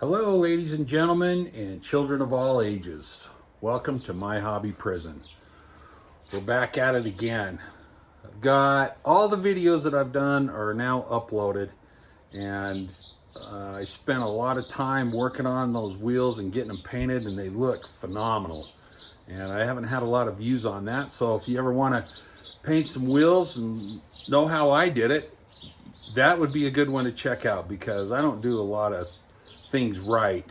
Hello, ladies and gentlemen, and children of all ages. Welcome to my hobby prison. We're back at it again. I've got all the videos that I've done are now uploaded, and I spent a lot of time working on those wheels and getting them painted, and they look phenomenal. And I haven't had a lot of views on that, so if you ever want to paint some wheels and know how I did it, that would be a good one to check out, because I don't do a lot of things right.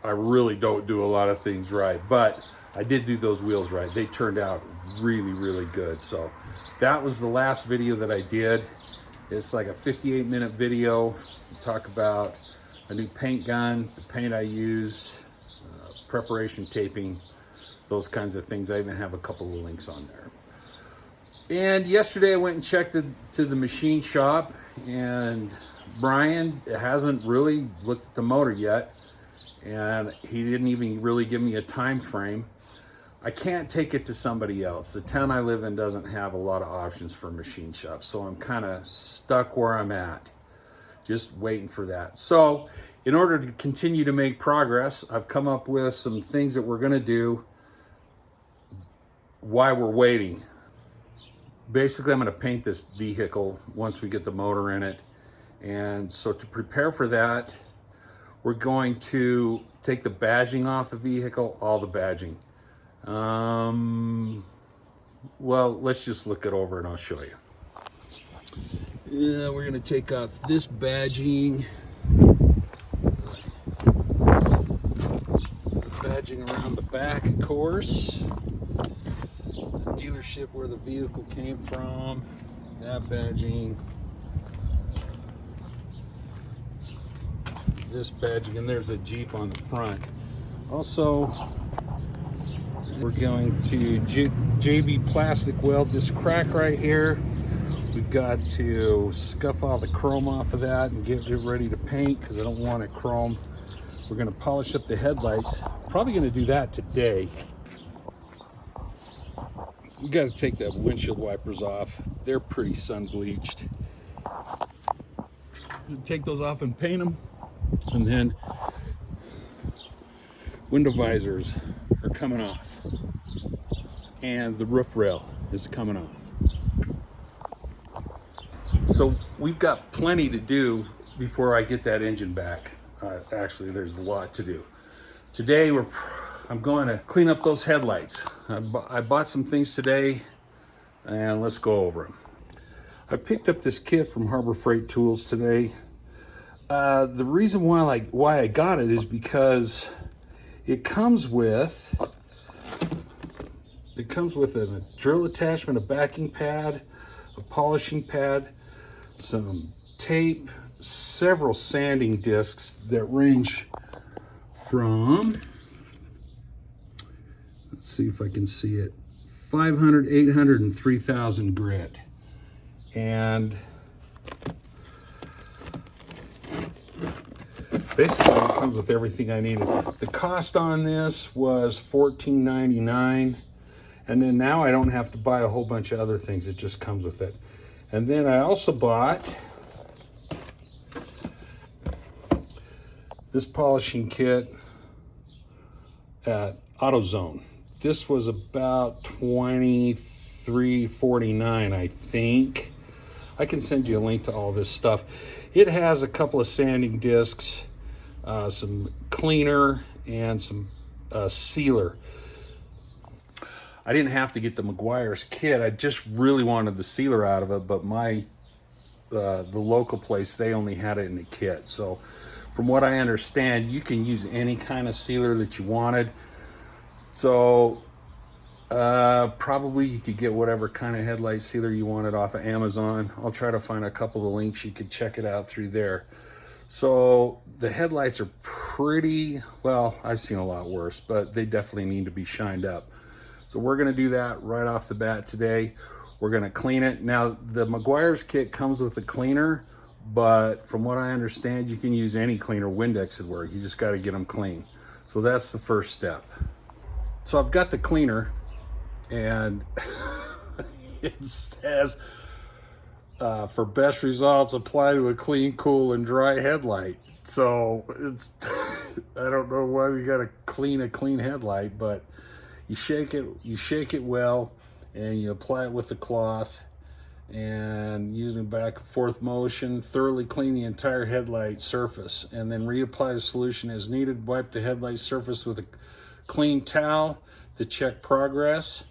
I really don't do a lot of things right, but I did do those wheels right. They turned out really, really good. So that was the last video that I did. It's like a 58-minute video. We talk about a new paint gun, the paint I use, preparation taping, those kinds of things. I even have a couple of links on there. And yesterday I went and checked to the machine shop, and Brian hasn't really looked at the motor yet, and he didn't even really give me a time frame. I can't take it to somebody else. The town I live in doesn't have a lot of options for machine shops, so I'm kind of stuck where I'm at, just waiting for that. So in order to continue to make progress, I've come up with some things that we're going to do while we're waiting. Basically, I'm going to paint this vehicle once we get the motor in it. And so to prepare for that, we're going to take the badging off the vehicle, all the badging. Well, let's just look it over and I'll show you. Yeah, we're going to take off this badging. The badging around the back, of course. The dealership where the vehicle came from, that badging. This badging, and there's a Jeep on the front. Also, we're going to JB plastic weld this crack right here. We've got to scuff all the chrome off of that and get it ready to paint, because I don't want it chrome. We're going to polish up the headlights. Probably going to do that today. We got to take the windshield wipers off. They're pretty sun bleached. Take those off and paint them. And then window visors are coming off, and the roof rail is coming off. So we've got plenty to do before I get that engine back. Actually, there's a lot to do. Today I'm going to clean up those headlights. I bought some things today, and let's go over them. I picked up this kit from Harbor Freight Tools today. The reason why I got it is because it comes with a drill attachment, a backing pad, a polishing pad, some tape, several sanding discs that range from, let's see if I can see it, 500, 800, and 3,000 grit. And basically, it comes with everything I needed. The cost on this was $14.99, and then now I don't have to buy a whole bunch of other things. It just comes with it. And then I also bought this polishing kit at AutoZone. This was about $23.49, I think. I can send you a link to all this stuff. It has a couple of sanding discs, some cleaner, and some sealer. I didn't have to get the Meguiar's kit. I just really wanted the sealer out of it, but the local place, they only had it in the kit. So from what I understand, you can use any kind of sealer that you wanted. So probably you could get whatever kind of headlight sealer you wanted off of Amazon. I'll try to find a couple of links. You could check it out through there. So the headlights are pretty, well, I've seen a lot worse, but they definitely need to be shined up. So we're going to do that right off the bat today. We're going to clean it. Now, the Meguiar's kit comes with a cleaner, but from what I understand, you can use any cleaner. Windex would work. You just got to get them clean. So that's the first step. So I've got the cleaner, and it says for best results, apply to a clean, cool, and dry headlight. So it's, I don't know why we gotta clean a clean headlight, but you shake it well, and you apply it with the cloth, and using back and forth motion, thoroughly clean the entire headlight surface, and then reapply the solution as needed. Wipe the headlight surface with a clean towel to check progress.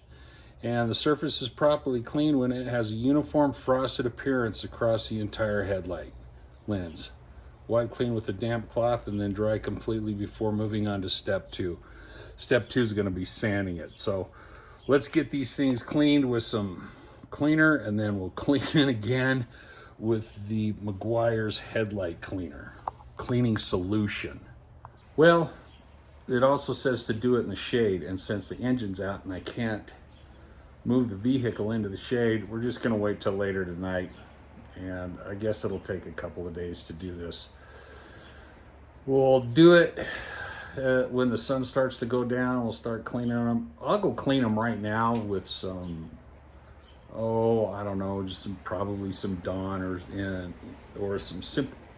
And the surface is properly cleaned when it has a uniform frosted appearance across the entire headlight lens. Wipe clean with a damp cloth and then dry completely before moving on to step 2. Step 2 is going to be sanding it. So let's get these things cleaned with some cleaner, and then we'll clean it again with the Meguiar's headlight cleaning solution. Well, it also says to do it in the shade, and since the engine's out and I can't move the vehicle into the shade, we're just going to wait till later tonight, and I guess it'll take a couple of days to do this. We'll do it when the sun starts to go down. We'll start cleaning them. I'll go clean them right now with some, I don't know, just probably some Dawn or some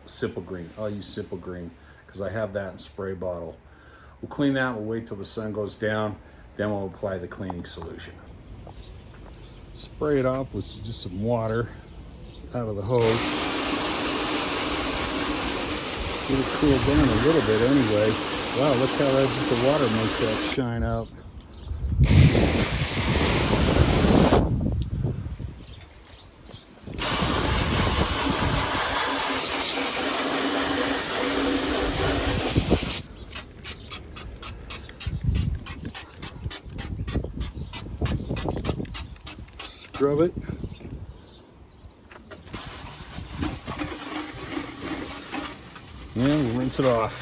Simple Green. I'll use Simple Green because I have that in spray bottle. We'll clean that. We'll wait till the sun goes down. Then we'll apply the cleaning solution. Spray it off with just some water out of the hose. Get it cooled down a little bit anyway. Wow, look how just the water makes that shine up. Scrub it. And we'll rinse it off.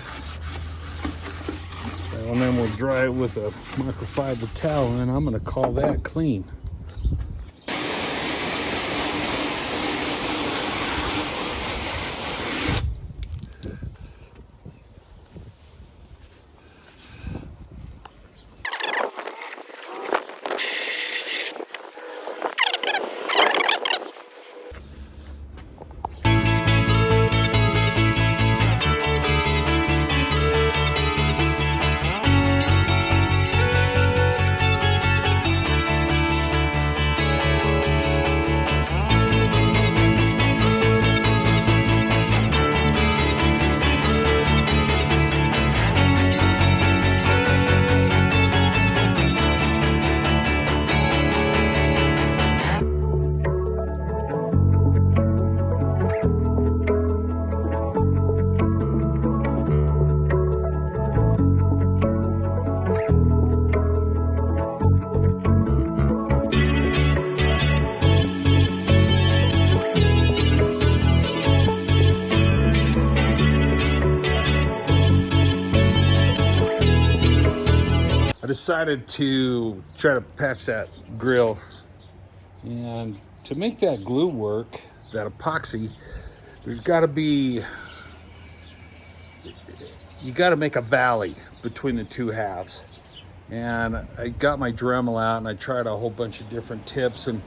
And then we'll dry it with a microfiber towel, and then I'm going to call that clean. I decided to try to patch that grill, and to make that glue work, that epoxy, there's got to be, you got to make a valley between the two halves. And I got my Dremel out and I tried a whole bunch of different tips, and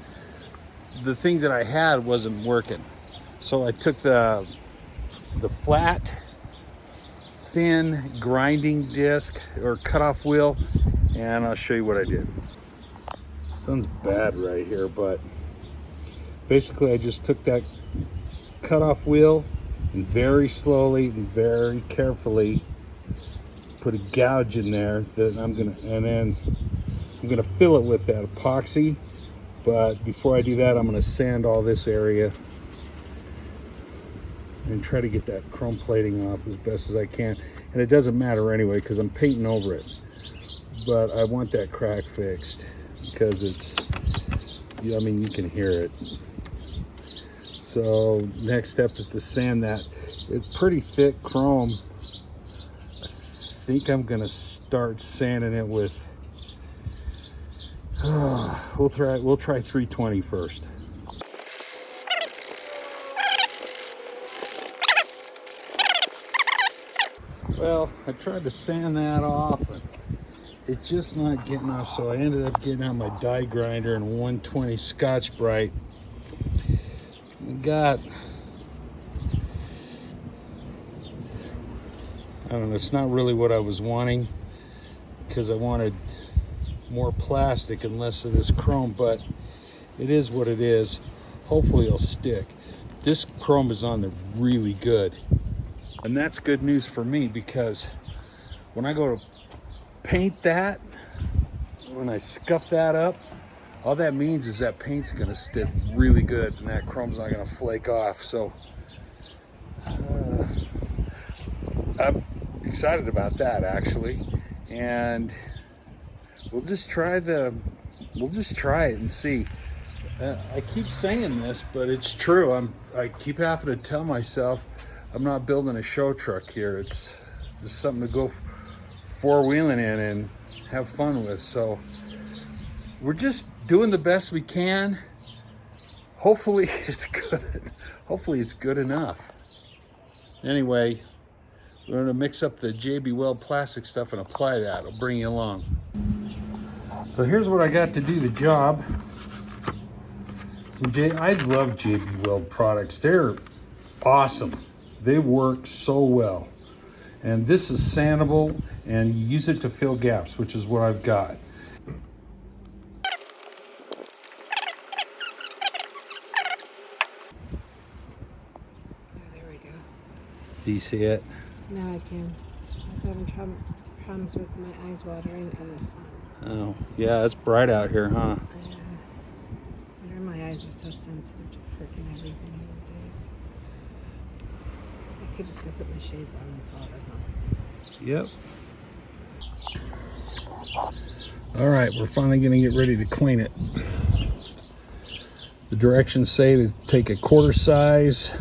the things that I had wasn't working. So I took the flat, thin grinding disc or cutoff wheel, and I'll show you what I did. Sun's bad right here, but basically I just took that cutoff wheel and very slowly and very carefully put a gouge in there that I'm gonna fill it with that epoxy. But before I do that, I'm gonna sand all this area and try to get that chrome plating off as best as I can. And it doesn't matter anyway because I'm painting over it. But I want that crack fixed because it's, I mean, you can hear it. So next step is to sand that. It's pretty thick chrome. I think I'm gonna start sanding it with, we'll try 320 first. Well, I tried to sand that off, and it's just not getting off, so I ended up getting out my die grinder and 120 Scotch-Brite. don't know, it's not really what I was wanting, because I wanted more plastic and less of this chrome, but it is what it is. Hopefully it'll stick. This chrome is on there really good. And that's good news for me, because when I go to paint that, when I scuff that up, all that means is that paint's gonna stick really good and that chrome's not gonna flake off. So I'm excited about that, actually. And we'll just try it and see. I keep saying this, but it's true. I keep having to tell myself I'm not building a show truck here. It's just something to go four-wheeling in and have fun with. So we're just doing the best we can. Hopefully it's good. Hopefully it's good enough. Anyway, we're going to mix up the JB Weld plastic stuff and apply that. I'll bring you along. So here's what I got to do the job. I love JB Weld products. They're awesome. They work so well. And this is sandable, and you use it to fill gaps, which is what I've got. There we go. Do you see it? Now I can. I was having problems with my eyes watering and the sun. Oh, yeah, it's bright out here, huh? My eyes are so sensitive to freaking everything these days. I could just go put my shades on and solve it, huh? Yep. All right, we're finally going to get ready to clean it. The directions say to take a quarter size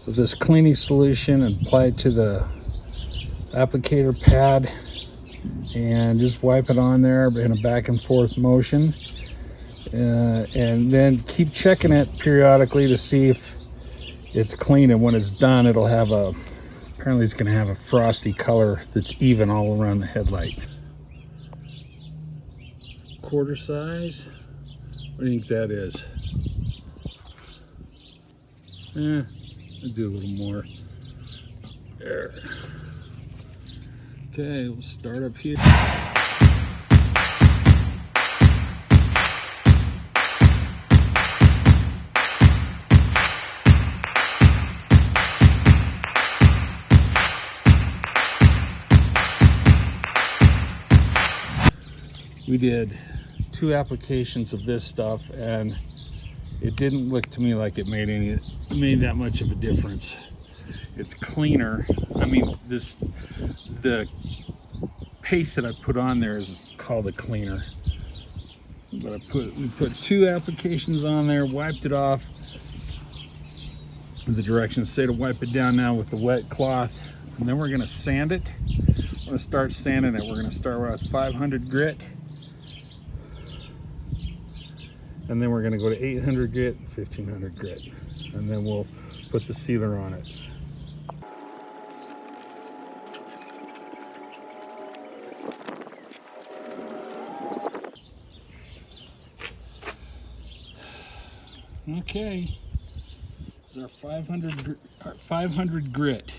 of this cleaning solution and apply it to the applicator pad and just wipe it on there in a back and forth motion. And then keep checking it periodically to see if it's clean, and when it's done it'll have apparently it's going to have a frosty color that's even all around the headlight. Quarter size, what do you think that is? I'll do a little more there. Okay, we'll start up here. We did 2 applications of this stuff, and it didn't look to me like it made that much of a difference. It's cleaner. I mean, the paste that I put on there is called a cleaner. But we put 2 applications on there, wiped it off. The directions say to wipe it down now with the wet cloth, and then we're going to sand it. We're going to start sanding it. We're going to start with 500 grit. And then we're going to go to 800 grit, 1500 grit, and then we'll put the sealer on it. Okay, this is our 500 grit.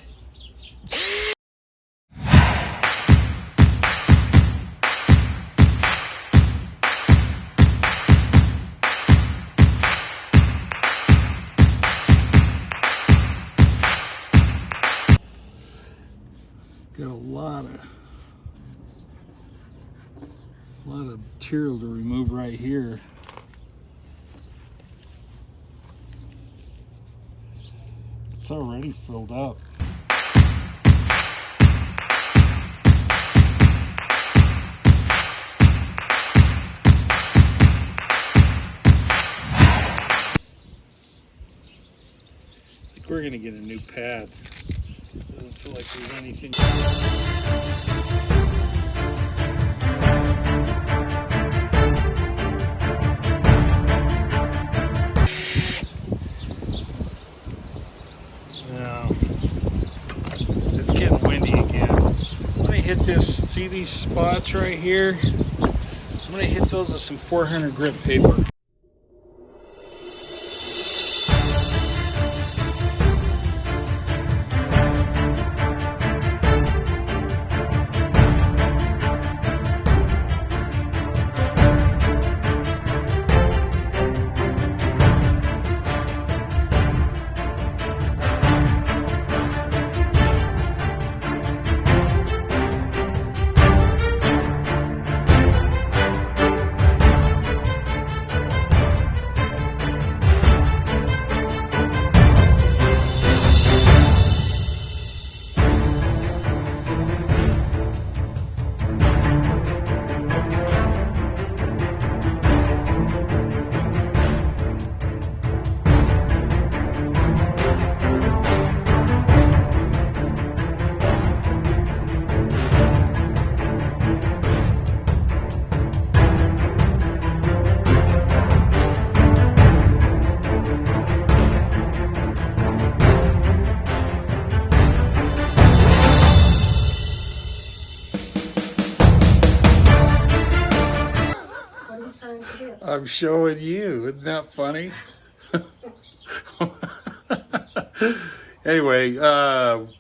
Got a lot of material to remove right here. It's already filled up. I think we're gonna get a new pad. Doesn't feel like there's anything. No, it's getting windy again. I'm gonna hit this. See these spots right here? I'm gonna hit those with some 400 grit paper. I'm showing you. Isn't that funny? Anyway,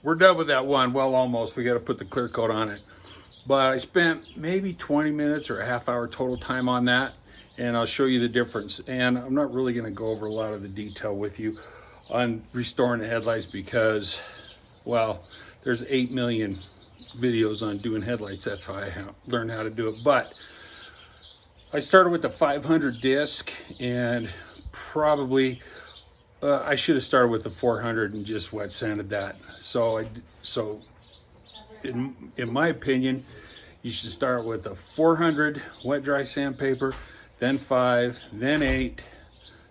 we're done with that one. Well, almost. We got to put the clear coat on it. But I spent maybe 20 minutes or a half hour total time on that, and I'll show you the difference. And I'm not really going to go over a lot of the detail with you on restoring the headlights because, well, there's 8 million videos on doing headlights. That's how I learned how to do it. But I started with the 500 disc, and probably I should have started with the 400 and just wet sanded that. So in my opinion, you should start with a 400 wet dry sandpaper, then 5, then 8,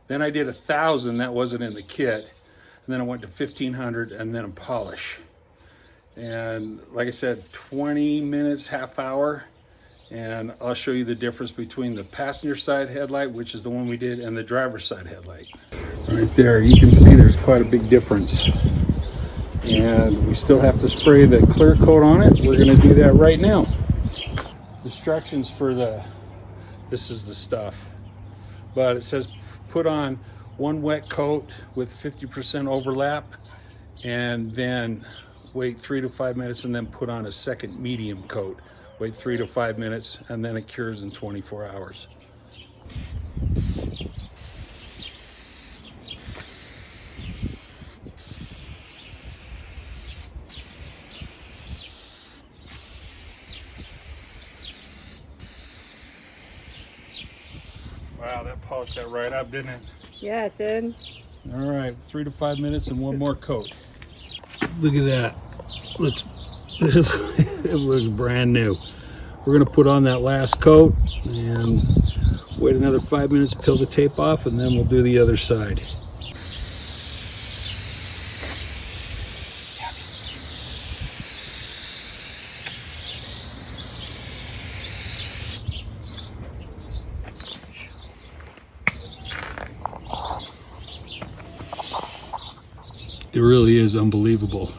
then I did 1,000. That wasn't in the kit, and then I went to 1,500 and then a polish. And like I said, 20 minutes, half hour, and I'll show you the difference between the passenger side headlight, which is the one we did, and the driver's side headlight. Right there, you can see there's quite a big difference. And we still have to spray the clear coat on it. We're going to do that right now. Instructions for this is the stuff, but it says put on one wet coat with 50% overlap, and then wait 3 to 5 minutes, and then put on a second medium coat. Wait 3 to 5 minutes, and then it cures in 24 hours. Wow, that polished that right up, didn't it? Yeah, it did. All right, 3 to 5 minutes and one more coat. Look at that. It looks brand new. We're gonna put on that last coat and wait another 5 minutes, peel the tape off, and then we'll do the other side. It really is unbelievable.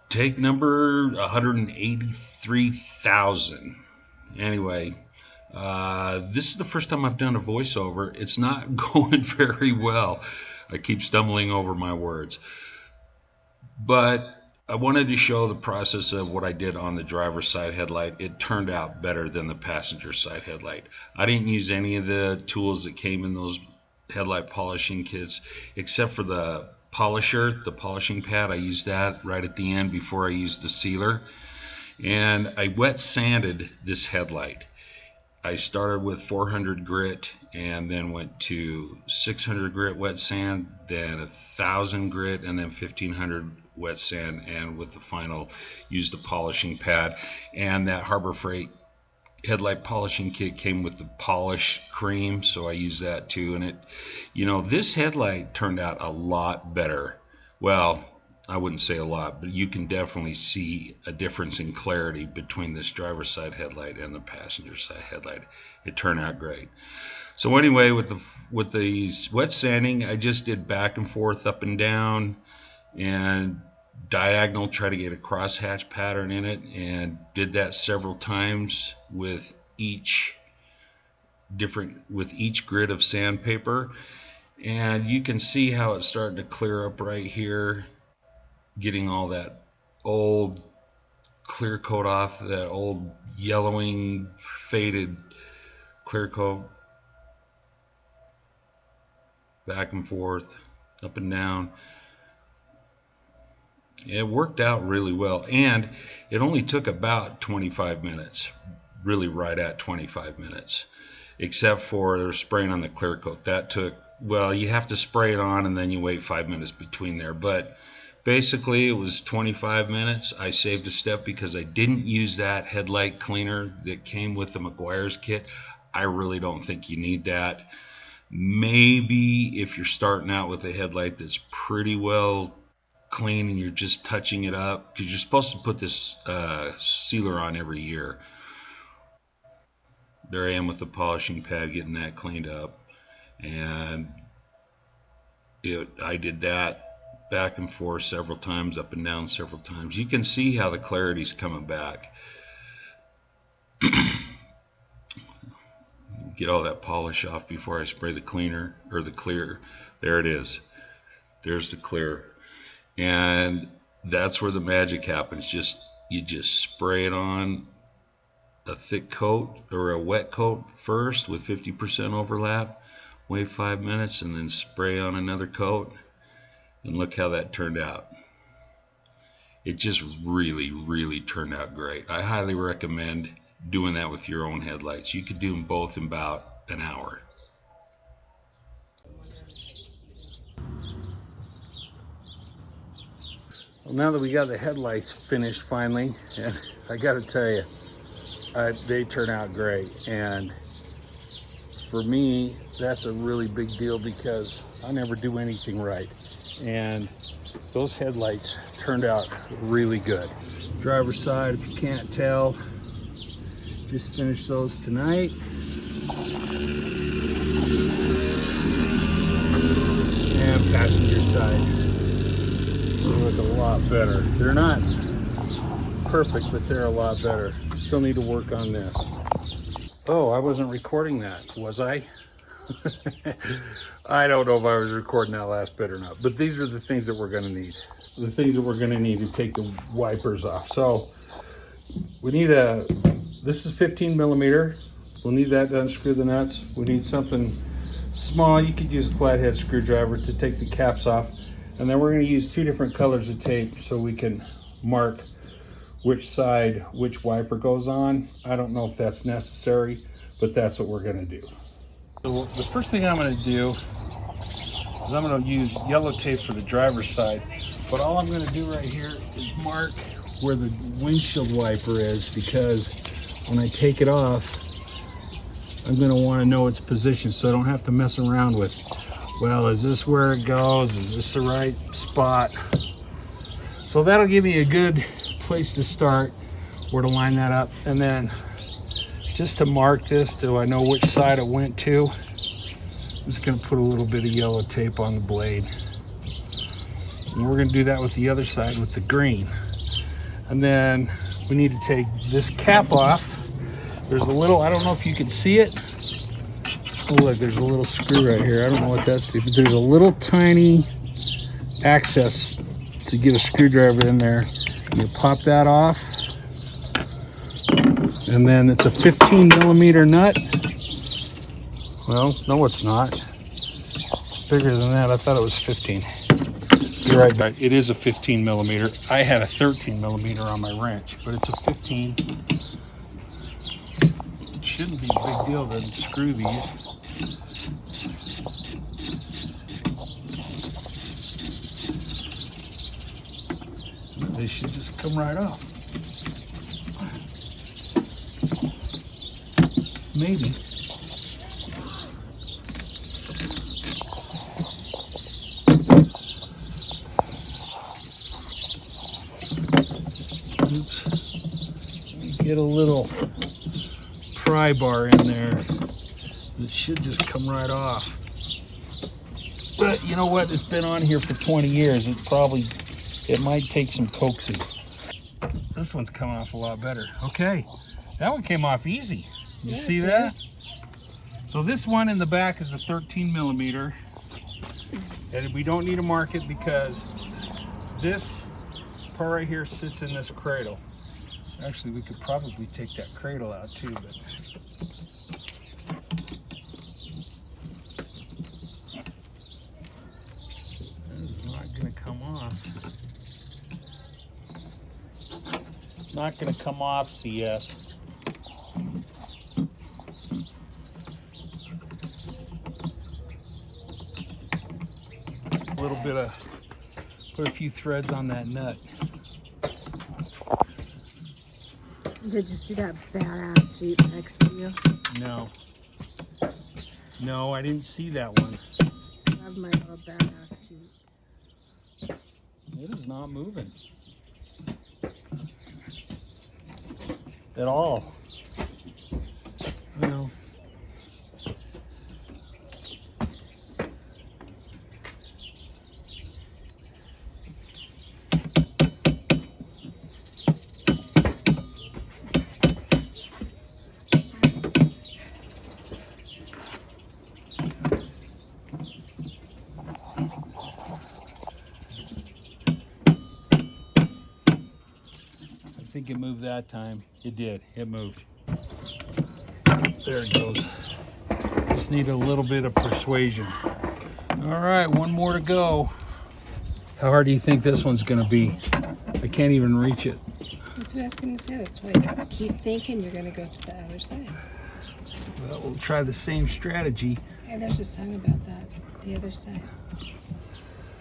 Take number 183,000. Anyway, this is the first time I've done a voiceover. It's not going very well. I keep stumbling over my words. But I wanted to show the process of what I did on the driver's side headlight. It turned out better than the passenger side headlight. I didn't use any of the tools that came in those headlight polishing kits except for the polisher, the polishing pad. I used that right at the end before I used the sealer. And I wet sanded this headlight. I started with 400 grit and then went to 600 grit wet sand, then 1,000 grit, and then 1,500 wet sand, and with the final used a polishing pad. And that Harbor Freight headlight polishing kit came with the polish cream, so I used that too. And this headlight turned out a lot better. Well, I wouldn't say a lot, but you can definitely see a difference in clarity between this driver's side headlight and the passenger side headlight. It turned out great. So anyway, with the wet sanding, I just did back and forth, up and down, and diagonal, try to get a crosshatch pattern in it, and did that several times with each grit of sandpaper. And you can see how it's starting to clear up right here, getting all that old clear coat off, that old yellowing faded clear coat. Back and forth, up and down. It worked out really well, and it only took about 25 minutes, really right at 25 minutes, except for spraying on the clear coat. That took, well, you have to spray it on and then you wait 5 minutes between there, but basically it was 25 minutes. I saved a step because I didn't use that headlight cleaner that came with the McGuire's kit. I really don't think you need that. Maybe if you're starting out with a headlight that's pretty well clean and you're just touching it up, because you're supposed to put this sealer on every year. There I am with the polishing pad getting that cleaned up, and I did that back and forth several times, up and down several times. You can see how the clarity's coming back. get all that polish off before I spray the cleaner or the clear. There it is. There's the clear. And that's where the magic happens. You just spray it on a thick coat or a wet coat first with 50% overlap, wait 5 minutes, and then spray on another coat. And look how that turned out. It just really, really turned out great. I highly recommend doing that with your own headlights. You could do them both in about an hour. Well, now that we got the headlights finished finally, and I got to tell you, they turn out great. And for me, that's a really big deal because I never do anything right. And those headlights turned out really good. Driver's side, if you can't tell, just finished those tonight. And passenger side, they look a lot better. They're not perfect, but they're a lot better. Still need to work on this. Oh, I wasn't recording that, was I? I don't know if I was recording that last bit or not, but these are the things that we're going to need. The things that we're going to need to take the wipers off. So we need this is 15 millimeter. We'll need that to unscrew the nuts. We need something small. You could use a flathead screwdriver to take the caps off. And then we're going to use 2 different colors of tape so we can mark which side which wiper goes on. I don't know if that's necessary, but that's what we're going to do. So the first thing I'm going to do is I'm going to use yellow tape for the driver's side, but all I'm going to do right here is mark where the windshield wiper is, because when I take it off, I'm going to want to know its position so I don't have to mess around with, well, is this where it goes? Is this the right spot? So that'll give me a good place to start, where to line that up. And then just to mark this, do I know which side it went to? I'm just going to put a little bit of yellow tape on the blade. And we're going to do that with the other side with the green. And then we need to take this cap off. There's a little, I don't know if you can see it. Oh, look, there's a little screw right here. I don't know what that's for, but there's a little tiny access to get a screwdriver in there. You pop that off. And then it's a 15 millimeter nut. Well, no, it's not. It's bigger than that. I thought it was 15. You're right back. It is a 15 millimeter. I had a 13 millimeter on my wrench, but it's a 15. It shouldn't be a big deal to unscrew these. They should just come right off. Maybe. Oops. Get a little pry bar in there. It should just come right off. But you know what? It's been on here for 20 years. It might take some coaxing. This one's coming off a lot better. Okay, that one came off easy. You see that? So this one in the back is a 13 millimeter. And we don't need to mark it because this part right here sits in this cradle. Actually, we could probably take that cradle out too, but it's not going to come off. It's not going to come off, CS. A little bit of, put a few threads on that nut. Did you see that badass Jeep next to you? No. No, I didn't see that one. I love my little badass Jeep. It is not moving. At all. No. think it moved that time. It did. It moved. There it goes. Just need a little bit of persuasion. All right, one more to go. How hard do you think this one's gonna be? I can't even reach it. That's what I was going to say. That's why I keep thinking you're going to go to the other side. Well, we'll try the same strategy. Hey, there's a song about that. The other side.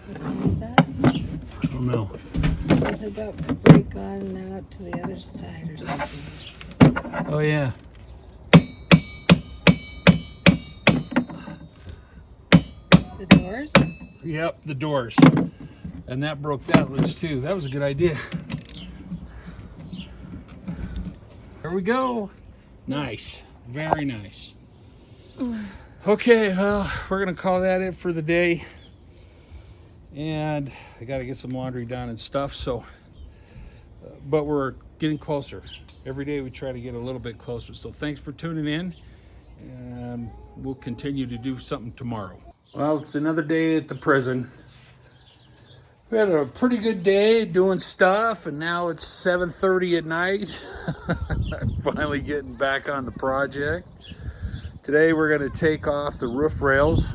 What song is that? I don't know. Something about break on out to the other side or something. Oh yeah. The Doors? Yep, the Doors. And that broke that loose too. That was a good idea. There we go. Nice. Very nice. Okay, well, we're gonna call that it for the day. And I gotta get some laundry done and stuff, so but we're getting closer. Every day we try to get a little bit closer. So thanks for tuning in, and we'll continue to do something tomorrow. Well, it's another day at the prison. We had a pretty good day doing stuff, and now it's 7:30 at night. I'm finally getting back on the project. Today we're going to take off the roof rails.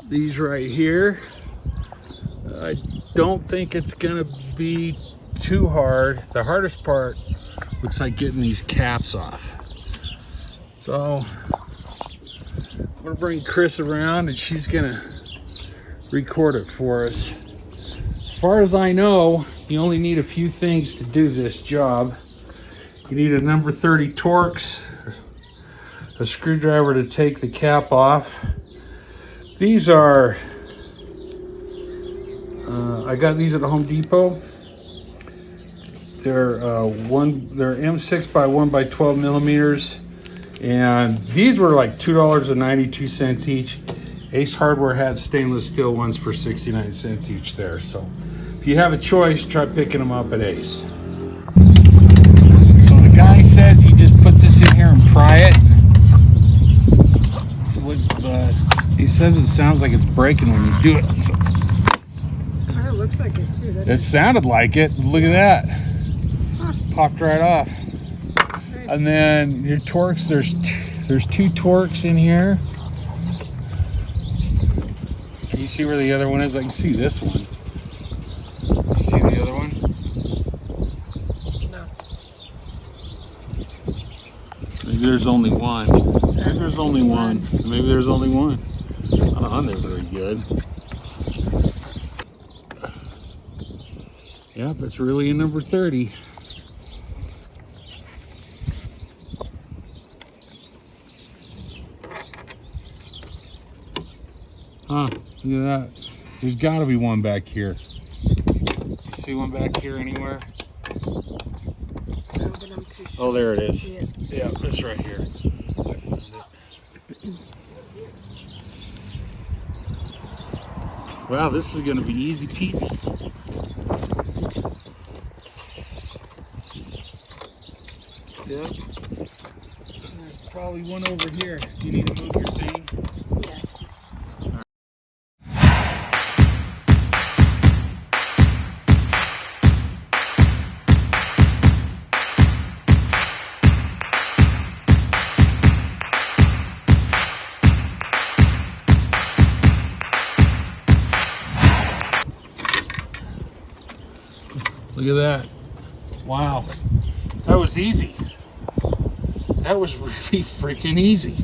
These right here. I don't think it's going to be too hard. The hardest part looks like getting these caps off. So I'm going to bring Chris around, and she's going to record it for us. As far as I know, you only need a few things to do this job. You need a number 30 Torx, a screwdriver to take the cap off. These are, I got these at the Home Depot. They're they're M6 by 1 by 12 millimeters, and these were like $2.92 each. Ace Hardware had stainless steel ones for 69 cents each there. So if you have a choice, try picking them up at Ace. So the guy says he just put this in here and pry it. But he says it sounds like it's breaking when you do it. So Kind of looks like it too. it sounded like it. Look at that. Huh. Popped right off. Nice. And then your Torx, there's two Torx in here. Can you see where the other one is? I can see this one. You see the other one? No. Maybe there's only one. Maybe there's only one. Maybe there's only one. Oh, they're very good. Yep, it's really a number 30. Huh, look at that. There's got to be one back here. You see one back here anywhere? No, but I'm too sure. Oh, there it to is. see it. Yeah, it's right here. I found it. Wow, this is going to be easy peasy. Yep. There's probably one over here. You need to move your thing. Yes. Look at that. Wow. That was easy. That was really freaking easy.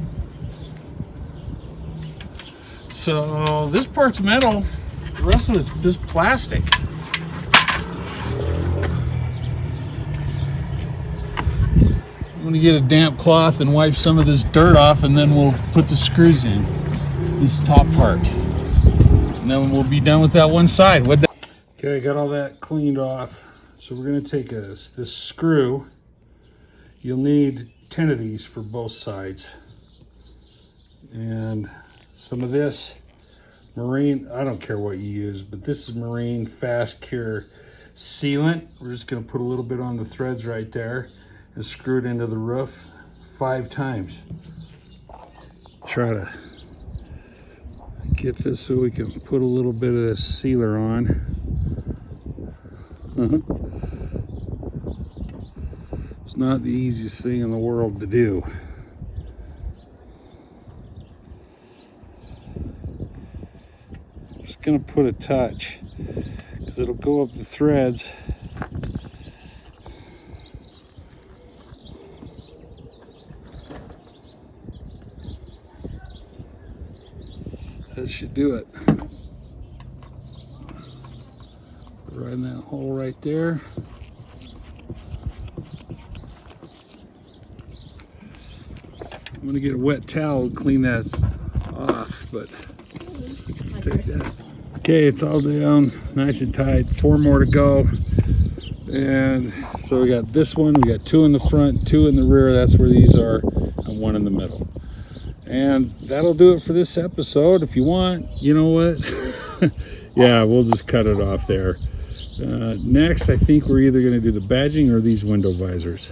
So this part's metal. The rest of it's just plastic. I'm gonna get a damp cloth and wipe some of this dirt off, and then we'll put the screws in, this top part. And then we'll be done with that one side. Okay, I got all that cleaned off. So we're gonna take this screw. You'll need 10 of these for both sides. And some of this marine, I don't care what you use, but this is marine fast cure sealant. We're just gonna put a little bit on the threads right there and screw it into the roof 5 times. Try to get this so we can put a little bit of this sealer on. It's not the easiest thing in the world to do. Just gonna put a touch because it'll go up the threads. That should do it. Right in that hole right there. I'm gonna get a wet towel and clean that off, but take that. Okay, it's all down, nice and tight. 4 more to go. And so we got this one, we got 2 in the front, 2 in the rear, that's where these are, and 1 in the middle. And that'll do it for this episode. If you want, you know what? Yeah, we'll just cut it off there. Next, I think we're either gonna do the badging or these window visors.